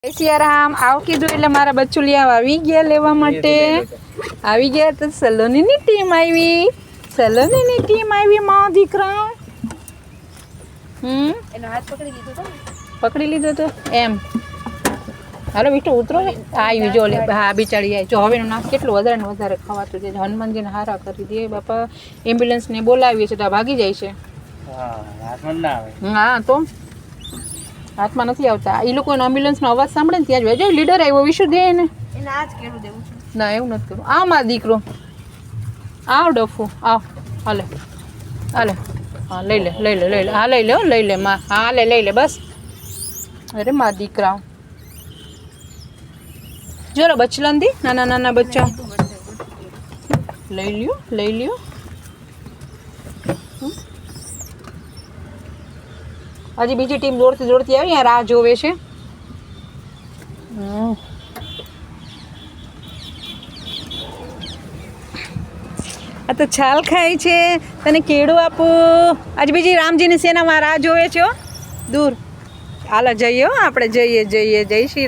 જય સિયારામ આવ કીધું એટલે મારા બચ્ચુલિયા આવી ગયા લેવા માટે આવી ગયા તો સલોનીની ટીમ આવી માં દીકરા એનો હાથ પકડી લીધો તો પકડી લીધો તો એમ હાલો બીટુ ઉતરો ને આવી જો લે હા બિચારી આવી જો હવેનું નાક કેટલું વધારે ને વધારે ખવાતું છે હનુમાનજીને હારા કરી દે બાપા એમ્બ્યુલન્સને બોલાવીએ છે તો ભાગી જાય છે હા તો હાથમાં નથી આવતા એ લોકોનો એમ્બ્યુલન્સનો અવાજ સાંભળે ને ત્યાં જ જો લીડર આવ્યો વિશુ દે ને એને આજ કેવું દેવું છે ના એવું નથી કરવું આ મારો દીકરો આવ ડફો આવ હાલે હાલે હા લઈ લે હા લઈ લે માં હા લઈ લે બસ અરે મારા દીકરા જરા બચલંદી નાના બચ્ચા લઈ લ્યો હજી બીજી ટીમ દોડતી આવી અહીંયા રાહ જોવે છે આ તો છાલ ખાય છે તને કેળું આપું આજે બીજી રામજીની સેનામાં રાહ જોવે છે દૂર હાલો જઈએ આપણે જઈએ જય શ્રી રામ